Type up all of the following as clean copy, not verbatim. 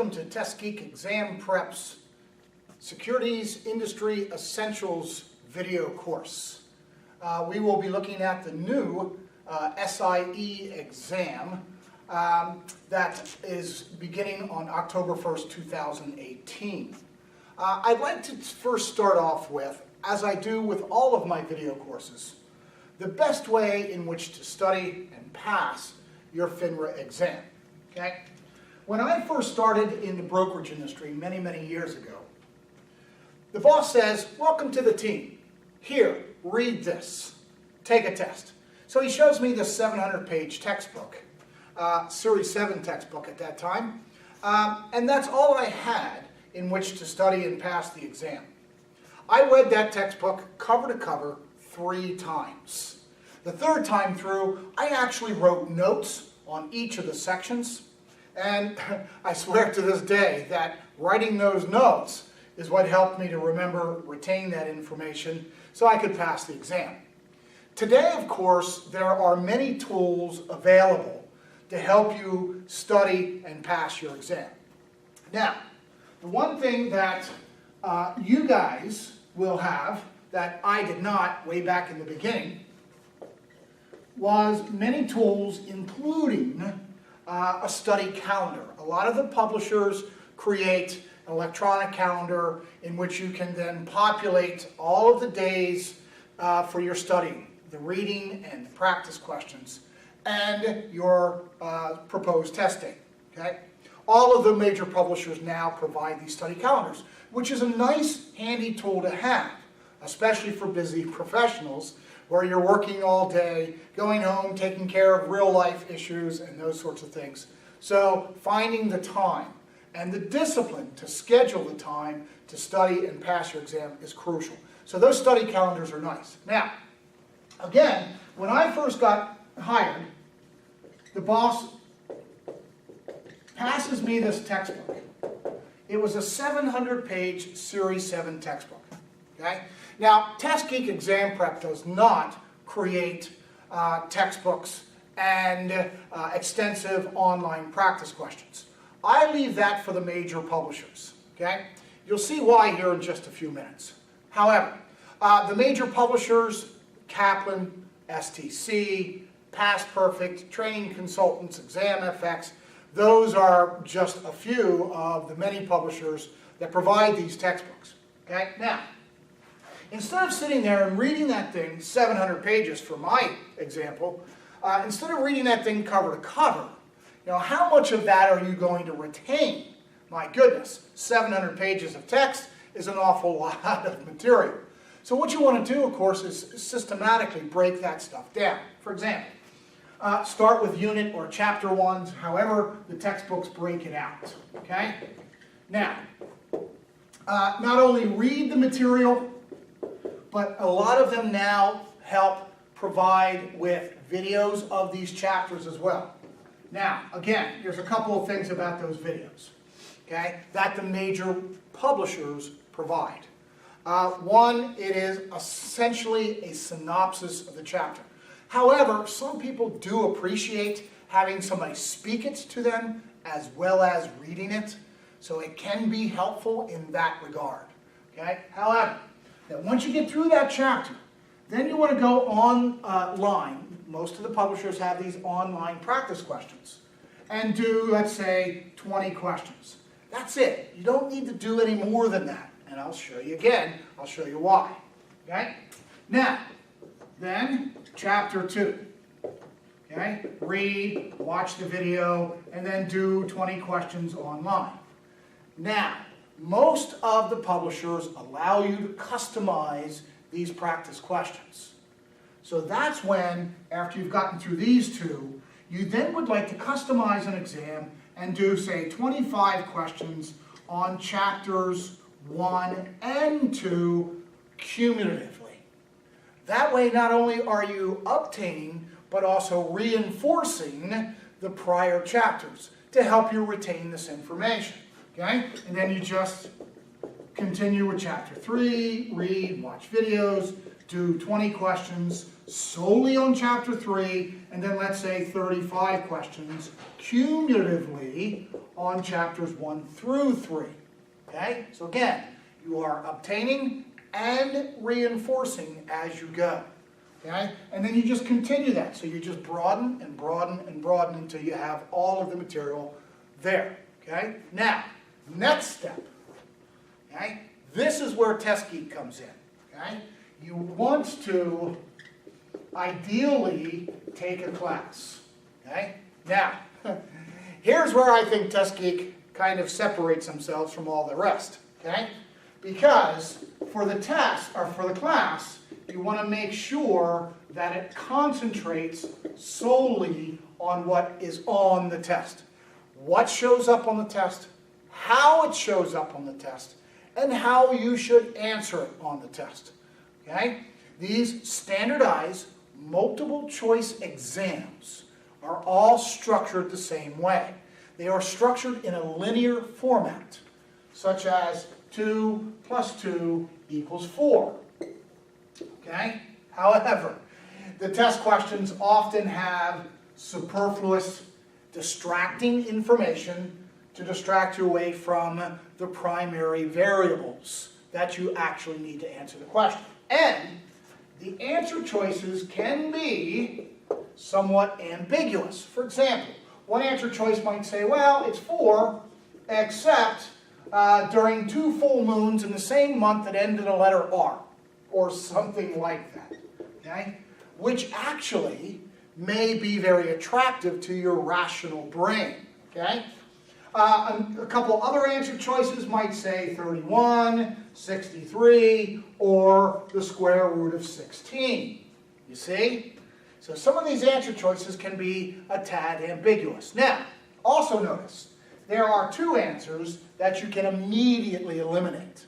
welcome to TestGeek Exam Prep's Securities Industry Essentials video course. We will be looking at the new SIE exam that is beginning on October 1st, 2018. I'd like to first start off with, as I do with all of my video courses, the best way in which to study and pass your FINRA exam. Okay? When I first started in the brokerage industry many, many years ago, the boss says, "Welcome to the team. Here, read this. Take a test." So he shows me the 700-page textbook, Series 7 textbook at that time, and that's all I had in which to study and pass the exam. I read that textbook cover to cover 3 times. The third time through, I actually wrote notes on each of the sections, and I swear to this day that writing those notes is what helped me to remember, retain that information so I could pass the exam. Today, of course, there are many tools available to help you study and pass your exam. Now, the one thing that you guys will have that I did not way back in the beginning was many tools, including a study calendar. A lot of the publishers create an electronic calendar in which you can then populate all of the days for your studying, the reading and the practice questions, and your proposed testing. Okay? All of the major publishers now provide these study calendars, which is a nice, handy tool to have, especially for busy professionals where you're working all day, going home, taking care of real-life issues and those sorts of things. So finding the time and the discipline to schedule the time to study and pass your exam is crucial. So those study calendars are nice. Now, again, when I first got hired, the boss passes me this textbook. It was a 700-page Series 7 textbook. Okay? Now, TestGeek Exam Prep does not create textbooks and extensive online practice questions. I leave that for the major publishers. Okay? You'll see why here in just a few minutes. However, the major publishers, Kaplan, STC, Past Perfect, Training Consultants, ExamFX, those are just a few of the many publishers that provide these textbooks. Okay? Now, instead of sitting there and reading that thing, 700 pages for my example, instead of reading that thing cover to cover, you know, how much of that are you going to retain? My goodness, 700 pages of text is an awful lot of material. So what you want to do, of course, is systematically break that stuff down. For example, start with unit or chapter 1s, however the textbooks break it out. Okay? Now, not only read the material, but a lot of them now help provide with videos of these chapters as well. Now, again, there's a couple of things about those videos, okay, that the major publishers provide. One, it is essentially a synopsis of the chapter. However, some people do appreciate having somebody speak it to them as well as reading it, so it can be helpful in that regard. Okay? However, that once you get through that chapter, then you want to go online. Most of the publishers have these online practice questions and do, let's say, 20 questions. That's it. You don't need to do any more than that. And I'll show you again. I'll show you why. Okay? Now, then, chapter 2. Okay? Read, watch the video, and then do 20 questions online. Now, most of the publishers allow you to customize these practice questions. So that's when, after you've gotten through these 2, you then would like to customize an exam and do, say, 25 questions on chapters 1 and 2 cumulatively. That way, not only are you obtaining, but also reinforcing the prior chapters to help you retain this information. Okay? And then you just continue with chapter 3, read, watch videos, do 20 questions solely on Chapter 3, and then let's say 35 questions cumulatively on Chapters 1 through 3. Okay? So again, you are obtaining and reinforcing as you go. Okay? And then you just continue that. So you just broaden and broaden and broaden until you have all of the material there. Okay? Now, next step. Okay? This is where TestGeek comes in. Okay? You want to ideally take a class. Okay? Now, here's where I think TestGeek kind of separates themselves from all the rest. Okay? Because for the test, or for the class, you want to make sure that it concentrates solely on what is on the test. What shows up on the test, how it shows up on the test, and how you should answer it on the test. Okay? These standardized multiple choice exams are all structured the same way. They are structured in a linear format, such as 2 plus 2 equals 4. Okay? However, the test questions often have superfluous, distracting information to distract you away from the primary variables that you actually need to answer the question. And the answer choices can be somewhat ambiguous. For example, one answer choice might say, well, it's 4, except during 2 full moons in the same month that end in a letter R, or something like that, okay? Which actually may be very attractive to your rational brain, okay? A couple other answer choices might say 31, 63, or the square root of 16. You see? So some of these answer choices can be a tad ambiguous. Now, also notice, there are 2 answers that you can immediately eliminate.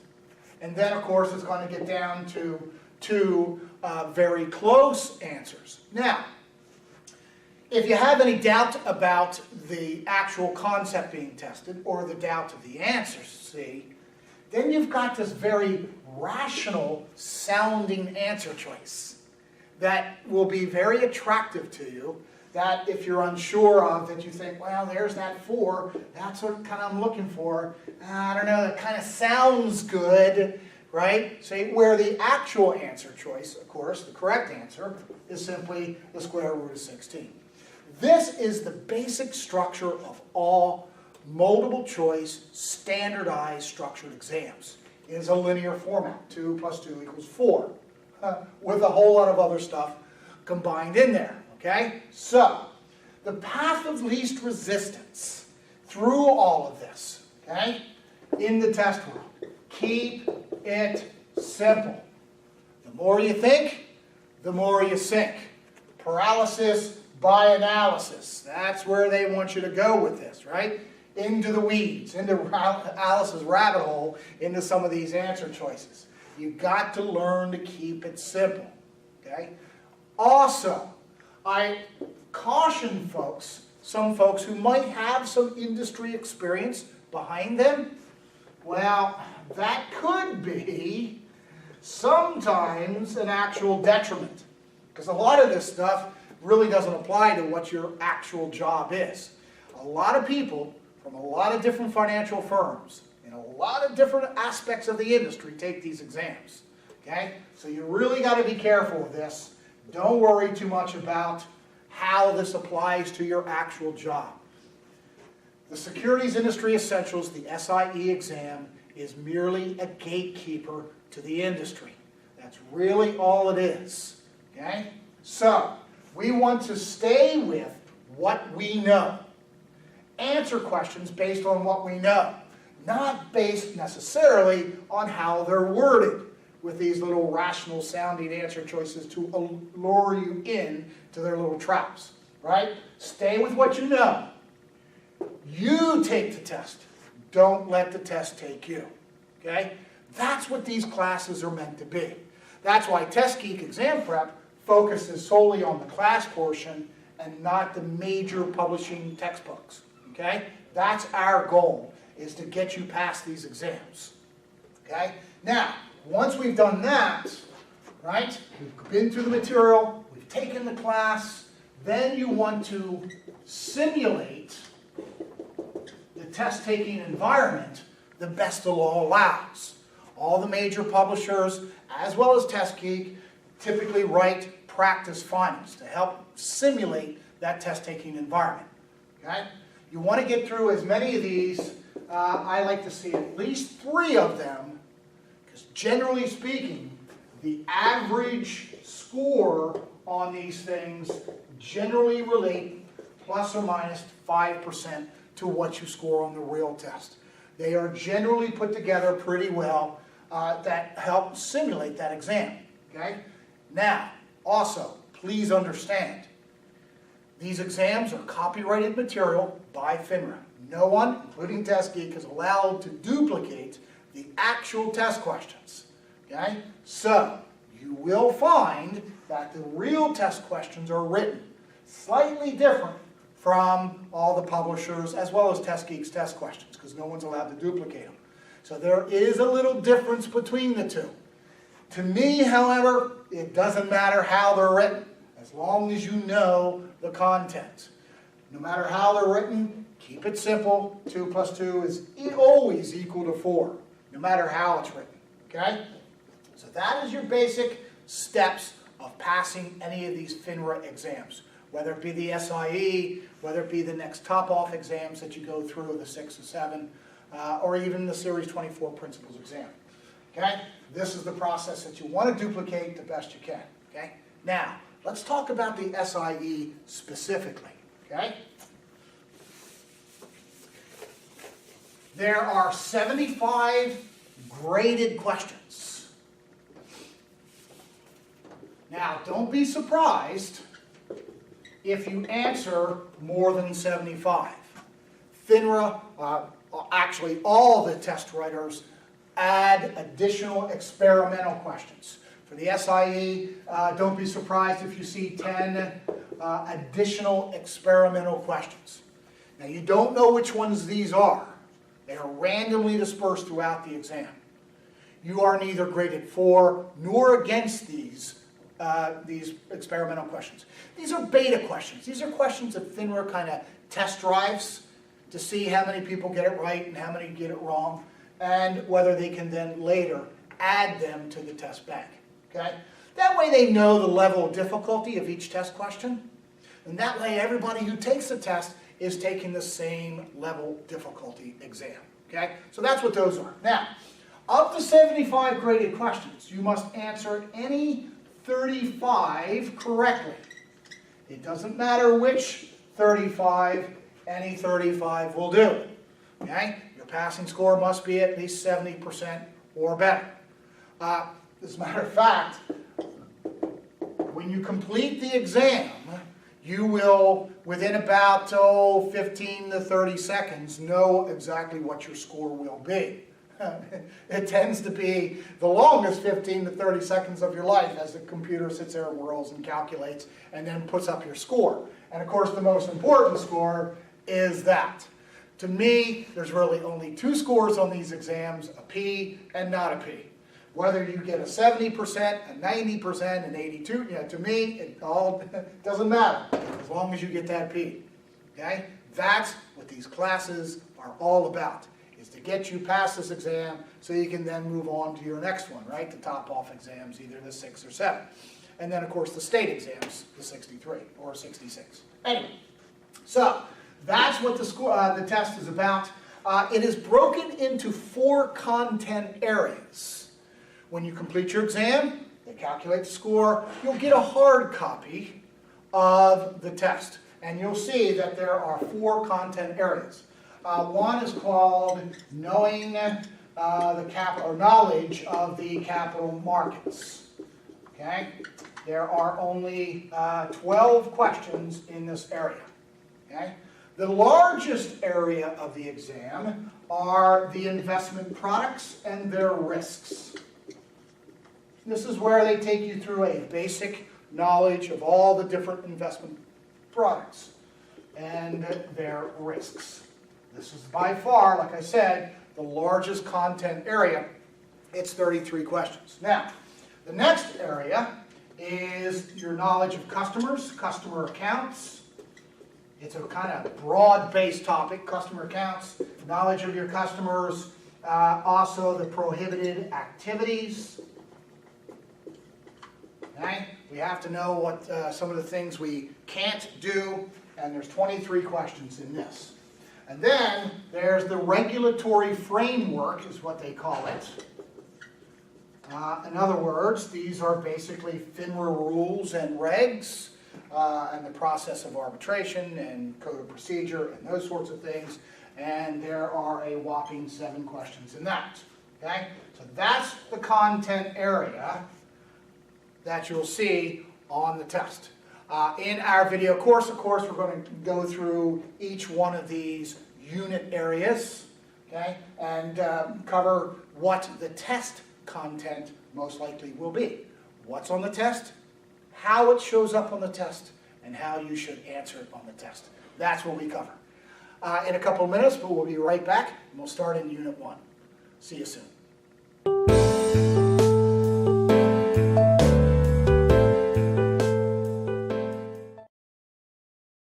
And then, of course, it's going to get down to 2 very close answers. Now, if you have any doubt about the actual concept being tested, or the doubt of the answers, see, then you've got this very rational sounding answer choice that will be very attractive to you, that if you're unsure of, that you think, well, there's that 4, that's what kind of I'm looking for. I don't know, that kind of sounds good, right? See, where the actual answer choice, of course, the correct answer, is simply the square root of 16. This is the basic structure of all multiple choice, standardized structured exams. It is a linear format, 2 plus 2 equals 4, with a whole lot of other stuff combined in there, okay? So, the path of least resistance through all of this, okay, in the test world, keep it simple. The more you think, the more you sink. Paralysis by analysis. That's where they want you to go with this, right? Into the weeds, into Alice's rabbit hole, into some of these answer choices. You've got to learn to keep it simple, okay? Also, I caution folks, some folks who might have some industry experience behind them, well, that could be sometimes an actual detriment, because a lot of this stuff really doesn't apply to what your actual job is. A lot of people from a lot of different financial firms in a lot of different aspects of the industry take these exams. Okay? So you really got to be careful with this. Don't worry too much about how this applies to your actual job. The Securities Industry Essentials, the SIE exam, is merely a gatekeeper to the industry. That's really all it is. Okay? So, we want to stay with what we know. Answer questions based on what we know, not based necessarily on how they're worded with these little rational sounding answer choices to lure you in to their little traps, right? Stay with what you know. You take the test. Don't let the test take you, okay? That's what these classes are meant to be. That's why TestGeek Exam Prep focuses solely on the class portion and not the major publishing textbooks, okay? That's our goal, is to get you past these exams, okay? Now, once we've done that, right, we've been through the material, you've taken the class, then you want to simulate the test-taking environment the best the law allows. All the major publishers, as well as TestGeek, typically write practice finals to help simulate that test-taking environment. Okay? You want to get through as many of these. I like to see at least 3 of them, because generally speaking, the average score on these things generally relate plus or minus 5% to what you score on the real test. They are generally put together pretty well that help simulate that exam. Okay? Now, also, please understand, these exams are copyrighted material by FINRA. No one, including TestGeek, is allowed to duplicate the actual test questions. Okay? So, you will find that the real test questions are written slightly different from all the publishers, as well as TestGeek's test questions, because no one's allowed to duplicate them. So there is a little difference between the two. To me, however, it doesn't matter how they're written, as long as you know the content. No matter how they're written, keep it simple. 2 plus 2 is always equal to 4, no matter how it's written. Okay? So that is your basic steps of passing any of these FINRA exams, whether it be the SIE, whether it be the next top-off exams that you go through, the 6 or 7, or even the Series 24 Principles exam. Okay? This is the process that you want to duplicate the best you can. Okay? Now, let's talk about the SIE specifically. Okay? There are 75 graded questions. Now, don't be surprised if you answer more than 75. FINRA, actually all the test writers, add additional experimental questions. For the SIE, don't be surprised if you see 10 additional experimental questions. Now, you don't know which ones these are. They are randomly dispersed throughout the exam. You are neither graded for nor against these experimental questions. These are beta questions. These are questions that FINRA kind of test drives to see how many people get it right and how many get it wrong, and whether they can then later add them to the test bank. Okay? That way they know the level of difficulty of each test question, and that way everybody who takes the test is taking the same level difficulty exam. Okay? So that's what those are. Now, of the 75 graded questions, you must answer any 35 correctly. It doesn't matter which 35, any 35 will do. Okay? Your passing score must be at least 70% or better. As a matter of fact, when you complete the exam, you will, within about 15 to 30 seconds, know exactly what your score will be. It tends to be the longest 15 to 30 seconds of your life as the computer sits there and whirls and calculates and then puts up your score. And of course, the most important score is that. To me, there's really only 2 scores on these exams, a P and not a P. Whether you get a 70%, a 90%, an 82, to me, it all doesn't matter as long as you get that P. Okay? That's what these classes are all about, is to get you past this exam so you can then move on to your next one, right? The top-off exams, either the 6 or 7. And then, of course, the state exams, the 63 or 66. Anyway, so that's what the test is about. It is broken into 4 content areas. When you complete your exam, they calculate the score. You'll get a hard copy of the test. And you'll see that there are 4 content areas. One is called knowing knowledge of the capital markets. Okay? There are only 12 questions in this area. Okay? The largest area of the exam are the investment products and their risks. This is where they take you through a basic knowledge of all the different investment products and their risks. This is by far, like I said, the largest content area. It's 33 questions. Now, the next area is your knowledge of customers, customer accounts. It's a kind of broad-based topic, customer accounts, knowledge of your customers, also the prohibited activities. Okay? We have to know what some of the things we can't do, and there's 23 questions in this. And then there's the regulatory framework, is what they call it. In other words, these are basically FINRA rules and regs, and the process of arbitration and code of procedure and those sorts of things. And there are a whopping 7 questions in that. Okay? So that's the content area that you'll see on the test. In our video course, of course, we're going to go through each one of these unit areas, okay, and cover what the test content most likely will be. What's on the test, how it shows up on the test, and how you should answer it on the test. That's what we cover. In a couple of minutes, but we'll be right back, and we'll start in Unit 1. See you soon.